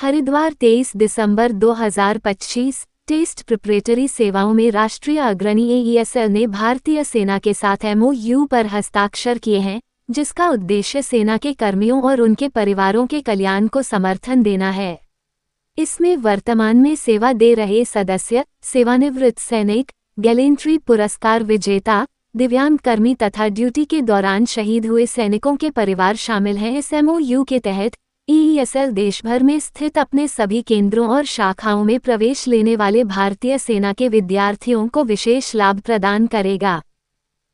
हरिद्वार 23 दिसंबर 2025। Test preparatory सेवाओं में राष्ट्रीय अग्रणी AESL ने भारतीय सेना के साथ MOU पर हस्ताक्षर किए हैं, जिसका उद्देश्य सेना के कर्मियों और उनके परिवारों के कल्याण को समर्थन देना है। इसमें वर्तमान में सेवा दे रहे सदस्य, सेवानिवृत्त सैनिक, गैलेंट्री पुरस्कार विजेता, दिव्यांग कर्मी तथा ड्यूटी के दौरान शहीद हुए सैनिकों के परिवार शामिल हैं। इस MOU के तहत AESL देश भर में स्थित अपने सभी केंद्रों और शाखाओं में प्रवेश लेने वाले भारतीय सेना के विद्यार्थियों को विशेष लाभ प्रदान करेगा।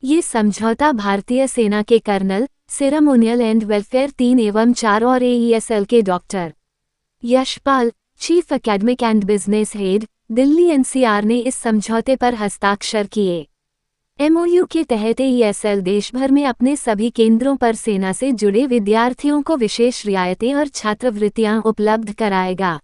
ये समझौता भारतीय सेना के कर्नल, सेरेमोनियल एंड वेलफेयर 3 एवं 4 और AESL के doctor Yashpal, chief academic and business head, Delhi NCR ने इस समझौते पर हस्ताक्षर किए। MOU के तहत AESL देश भर में अपने सभी केंद्रों पर सेना से जुड़े विद्यार्थियों को विशेष रियायतें और छात्रवृत्तियां उपलब्ध कराएगा।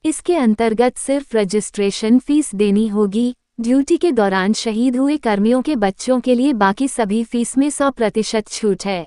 इसके अंतर्गत सिर्फ रजिस्ट्रेशन फीस देनी होगी। ड्यूटी के दौरान शहीद हुए कर्मियों के बच्चों के लिए बाकी सभी फीस में 100% छूट है।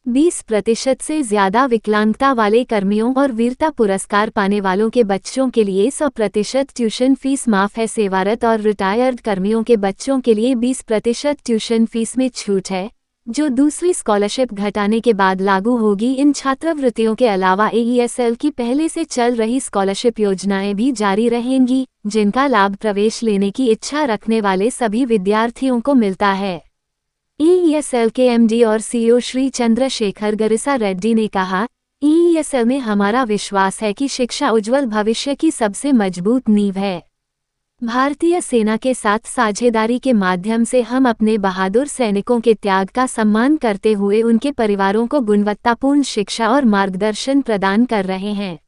20% से ज्यादा विकलांगता वाले कर्मियों और वीरता पुरस्कार पाने वालों के बच्चों के लिए 100% ट्यूशन फीस माफ है। सेवारत और रिटायर्ड कर्मियों के बच्चों के लिए 20% ट्यूशन फीस में छूट है, जो दूसरी स्कॉलरशिप घटाने के बाद लागू होगी। इन छात्रवृत्तियों के अलावा AESL की पहले से चल रही स्कॉलरशिप योजनाएं भी जारी रहेंगी, जिनका लाभ प्रवेश लेने की इच्छा रखने वाले सभी विद्यार्थियों को मिलता है। AESL के MD और CEO श्री चंद्रशेखर गरिसा रेड्डी ने कहा, AESL में हमारा विश्वास है कि शिक्षा उज्जवल भविष्य की सबसे मजबूत नींव है। भारतीय सेना के साथ साझेदारी के माध्यम से हम अपने बहादुर सैनिकों के त्याग का सम्मान करते हुए उनके परिवारों को गुणवत्तापूर्ण शिक्षा और मार्गदर्शन प्रदान कर रहे हैं।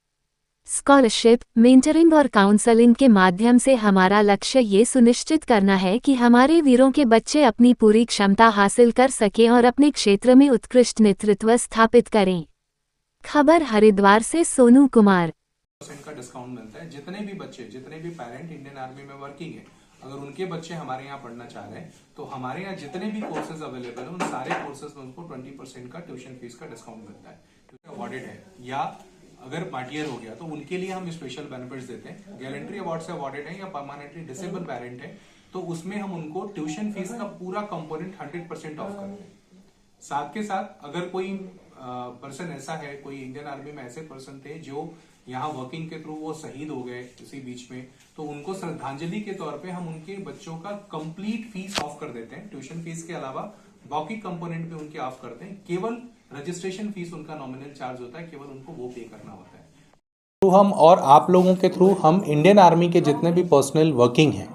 स्कॉलरशिप, मेंटरिंग और काउंसलिंग के माध्यम से हमारा लक्ष्य ये सुनिश्चित करना है कि हमारे वीरों के बच्चे अपनी पूरी क्षमता हासिल कर सकें और अपने क्षेत्र में उत्कृष्ट नेतृत्व स्थापित करें। खबर हरिद्वार से सोनू कुमार। का डिस्काउंट मिलता है। जितने भी पेरेंट इंडियन आर्मी में वर्किंग है, अगर उनके बच्चे हमारे यहाँ पढ़ना चाह रहे हैं तो हमारे यहाँ जितने भी कोर्सेज अवेलेबल है उन सारे कोर्सेज में उनको 20% का ट्यूशन फीस का डिस्काउंट मिलता है, क्योंकि अवॉर्डेड है या अगर पार्टियर हो गया तो उनके लिए हम स्पेशल बेनिफिट्स देते हैं। गैलेंट्री अवार्ड से अवॉर्डेड है या परमानेंटली डिसेबल पेरेंट है तो उसमें हम उनको ट्यूशन फीस का पूरा कंपोनेंट 100% ऑफ करते हैं। साथ के साथ अगर कोई पर्सन ऐसा है, कोई इंडियन आर्मी में ऐसे पर्सन थे जो यहाँ वर्किंग के थ्रू वो शहीद हो गए इसी बीच में, तो उनको श्रद्धांजलि के तौर पे हम उनके बच्चों का कंप्लीट फीस ऑफ कर देते हैं। ट्यूशन फीस के अलावा बाकी कंपोनेंट भी उनके ऑफ करते हैं। केवल रजिस्ट्रेशन फीस उनका नॉमिनल चार्ज होता है, केवल उनको वो पे करना होता है। तो हम और आप लोगों के थ्रू हम इंडियन आर्मी के जितने भी पर्सनल वर्किंग हैं,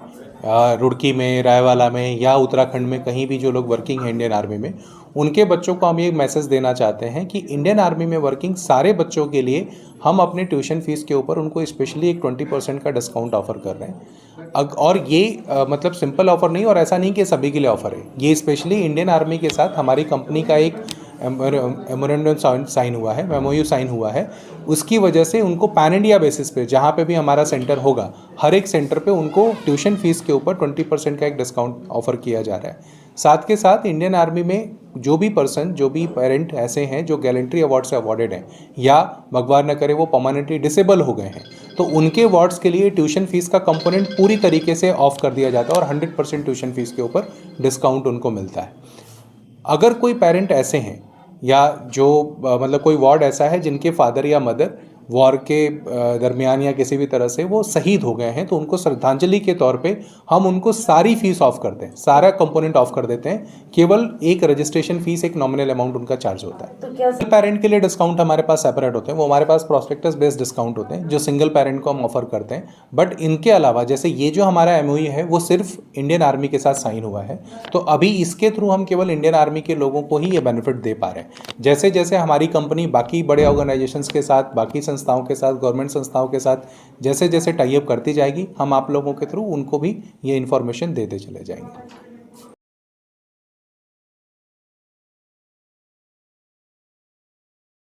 रुड़की में, रायवाला में या उत्तराखंड में कहीं भी जो लोग वर्किंग हैं इंडियन आर्मी में, उनके बच्चों को हम ये मैसेज देना चाहते हैं कि इंडियन आर्मी में वर्किंग सारे बच्चों के लिए हम अपने ट्यूशन फीस के ऊपर उनको स्पेशली एक 20% का डिस्काउंट ऑफर कर रहे हैं। और ये मतलब सिंपल ऑफर नहीं, और ऐसा नहीं कि सभी के लिए ऑफर है। ये स्पेशली इंडियन आर्मी के साथ हमारी कंपनी का एक मेमोरेंडम साइन हुआ है, MOU साइन हुआ है। उसकी वजह से उनको पैन इंडिया बेसिस पे जहाँ पे भी हमारा सेंटर होगा, हर एक सेंटर पे उनको ट्यूशन फीस के ऊपर 20% का एक डिस्काउंट ऑफर किया जा रहा है। साथ के साथ इंडियन आर्मी में जो भी पेरेंट ऐसे हैं जो गैलेंट्री अवार्ड से अवॉर्डेड हैं या भगवान न करे वो परमानेंटली डिसेबल हो गए हैं, तो उनके अवार्ड्स के लिए ट्यूशन फीस का कंपोनेंट पूरी तरीके से ऑफ कर दिया जाता है और 100% ट्यूशन फीस के ऊपर डिस्काउंट उनको मिलता है। अगर कोई पेरेंट ऐसे हैं या जो मतलब कोई वार्ड ऐसा है जिनके फादर या मदर वॉर के दरमियान या किसी भी तरह से वो शहीद हो गए हैं, तो उनको श्रद्धांजलि के तौर पे हम उनको सारी फीस ऑफ कर दें, सारा कंपोनेंट ऑफ कर देते हैं। केवल एक रजिस्ट्रेशन फीस, एक नॉमिनल अमाउंट उनका चार्ज होता है। तो क्या पेरेंट के लिए डिस्काउंट हमारे पास सेपरेट होते हैं, वो हमारे पास प्रोस्पेक्टस बेस्ड डिस्काउंट होते हैं जो सिंगल पेरेंट को हम ऑफर करते हैं। बट इनके अलावा जैसे ये जो हमारा MOU है वो सिर्फ इंडियन आर्मी के साथ साइन हुआ है, तो अभी इसके थ्रू हम केवल इंडियन आर्मी के लोगों को ही ये बेनिफिट दे पा रहे हैं। जैसे जैसे हमारी कंपनी बाकी बड़े ऑर्गेनाइजेशंस के साथ, बाकी संस्थाओं के साथ, गवर्नमेंट संस्थाओं के साथ जैसे जैसे टाई अप करती जाएगी, हम आप लोगों के थ्रू उनको भी ये इन्फॉर्मेशन देते चले जाएंगे।